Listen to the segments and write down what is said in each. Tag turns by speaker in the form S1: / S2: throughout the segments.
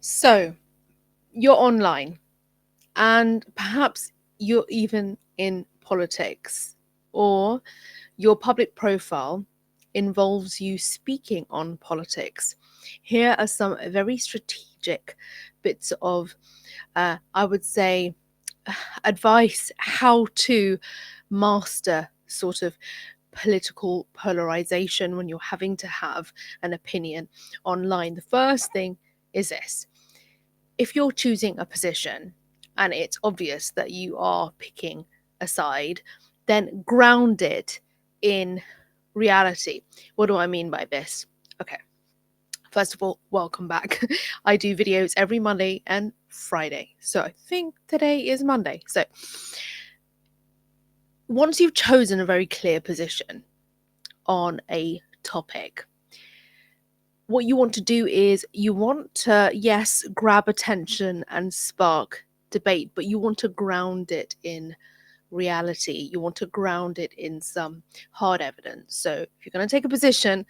S1: So you're online and perhaps you're even in politics, or your public profile involves you speaking on politics. Here are some very strategic bits of, I would say, advice how to master sort of political polarization when you're having to have an opinion online. The first thing is this: if you're choosing a position and it's obvious that you are picking a side, then ground it in reality. What do I mean by this? Okay, first of all, welcome back. I do videos every Monday and Friday. So I think today is Monday. So once you've chosen a very clear position on a topic, what you want to do is you want to, yes, grab attention and spark debate, but you want to ground it in reality. You want to ground it in some hard evidence. So if you're going to take a position,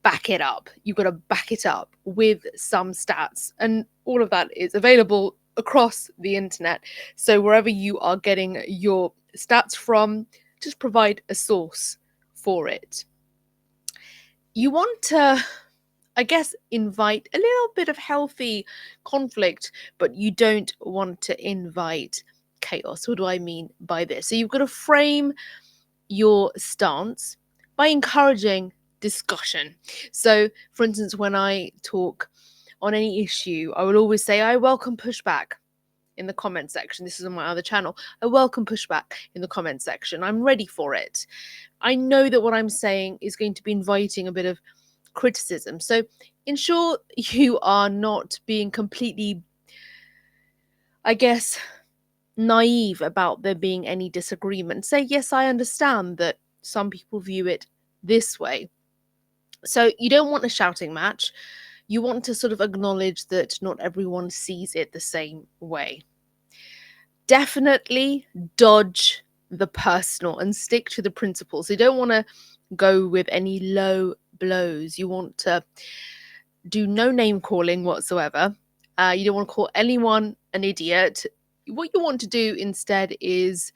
S1: back it up. You've got to back it up with some stats, and all of that is available across the internet. So wherever you are getting your stats from, just provide a source for it. You want to, I guess, invite a little bit of healthy conflict, but you don't want to invite chaos. What do I mean by this? So you've got to frame your stance by encouraging discussion. So, for instance, when I talk on any issue, I will always say, I welcome pushback in the comment section. This is on my other channel. I welcome pushback in the comment section. I'm ready for it. I know that what I'm saying is going to be inviting a bit of criticism. So ensure you are not being completely, I guess, naive about there being any disagreement. Say, yes, I understand that some people view it this way. So you don't want a shouting match. You want to sort of acknowledge that not everyone sees it the same way. Definitely dodge the personal and stick to the principles. You don't want to go with any low blows. You want to do no name calling whatsoever. You don't want to call anyone an idiot. What you want to do instead is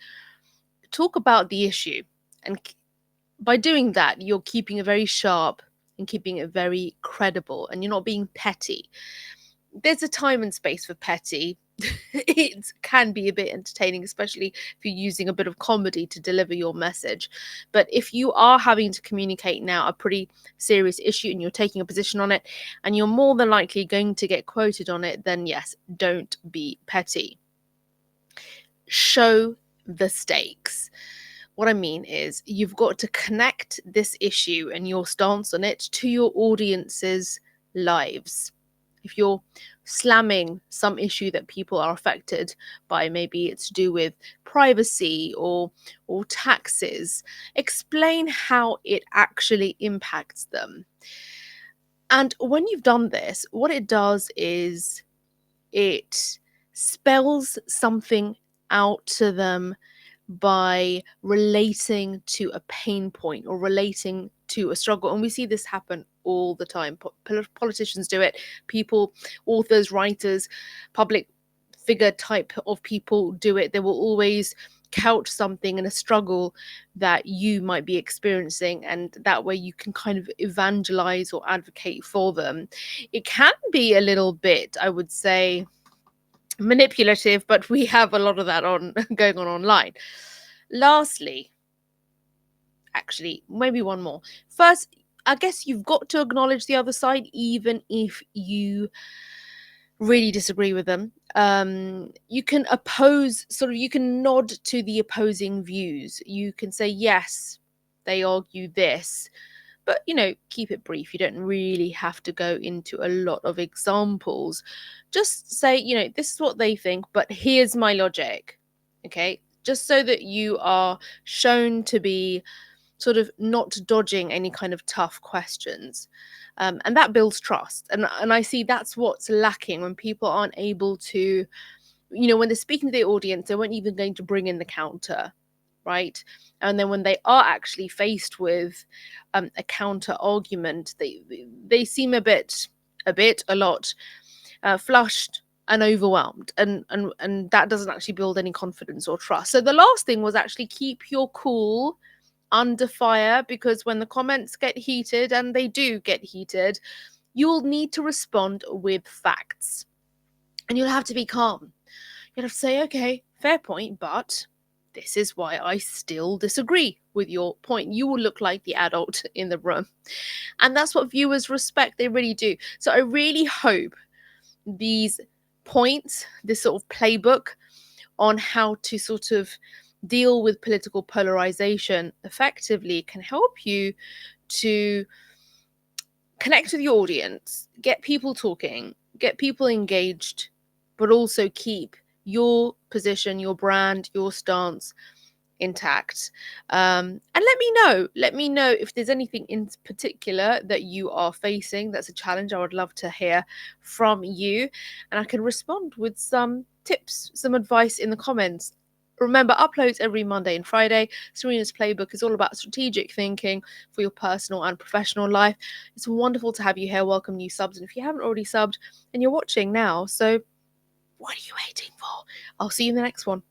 S1: talk about the issue. And by doing that, you're keeping it very sharp and keeping it very credible, and you're not being petty. There's a time and space for petty. It can be a bit entertaining, especially if you're using a bit of comedy to deliver your message. But if you are having to communicate now a pretty serious issue and you're taking a position on it, and you're more than likely going to get quoted on it, then yes, don't be petty. Show the stakes. What I mean is, you've got to connect this issue and your stance on it to your audience's lives. If you're slamming some issue that people are affected by, maybe it's to do with privacy or taxes, explain how it actually impacts them. And when you've done this, what it does is it spells something out to them by relating to a pain point or relating to a struggle. And we see this happen all the time. Politicians do it, people, authors, writers, public figure type of people do it. They will always couch something in a struggle that you might be experiencing, and that way you can kind of evangelize or advocate for them. It can be a little bit, I would say, manipulative, but we have a lot of that on going on online. Lastly, actually, maybe one more. First, I guess you've got to acknowledge the other side, even if you really disagree with them. You can oppose, sort of, you can nod to the opposing views. You can say, yes, they argue this, but keep it brief. You don't really have to go into a lot of examples. Just say, this is what they think, but here's my logic. Okay, just so that you are shown to be sort of not dodging any kind of tough questions. And that builds trust. And I see that's what's lacking when people aren't able to, when they're speaking to the audience, they weren't even going to bring in the counter, right? And then when they are actually faced with a counter argument, they seem a lot flushed and overwhelmed, and that doesn't actually build any confidence or trust. So the last thing was actually keep your cool under fire, because when the comments get heated, and they do get heated, you'll need to respond with facts, and you'll have to be calm. You'll have to say, okay, fair point, but this is why I still disagree with your point. You will look like the adult in the room. And that's what viewers respect. They really do. So I really hope these points, this sort of playbook on how to sort of deal with political polarization effectively, can help you to connect with your audience, get people talking, get people engaged, but also keep your position, your brand, your stance intact. And let me know if there's anything in particular that you are facing that's a challenge. I would love to hear from you, and I can respond with some tips, some advice in the comments. Remember, uploads every Monday and Friday. Serena's Playbook is all about strategic thinking for your personal and professional life. It's wonderful to have you here. Welcome new subs, and if you haven't already subbed, and you're watching now, so what are you waiting for? I'll see you in the next one.